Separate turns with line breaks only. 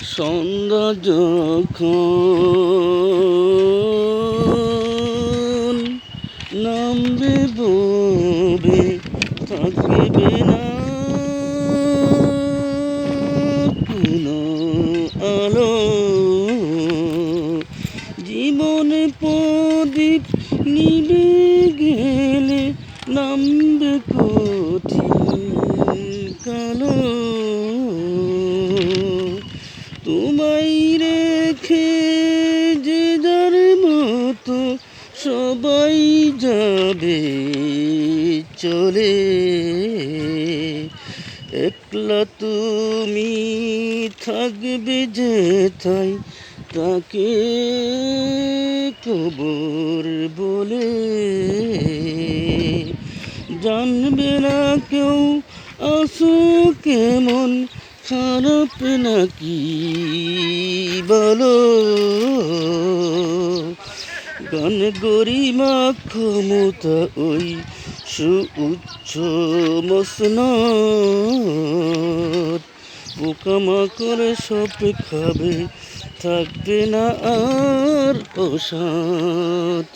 সন্ধ্যা যখন নামবে ববে থাকবে না কোনো আলো, জীবনে প্রদীপ নিভে গেলে নামবে কঠিন কালো। তোমায় রেখে যে যার মতো সবাই যাবে চলে, একলা তুমি থাকবে যেথায় তাকে কবর বলে। জানবে না কেউ আছো কেমন, খারাপ নাকি বলো। গান গরিমা ক্ষমতা ওই সুউচ্চ মসনদ, পোকামাকড় সব খাবে থাকবে না আর অসাদ।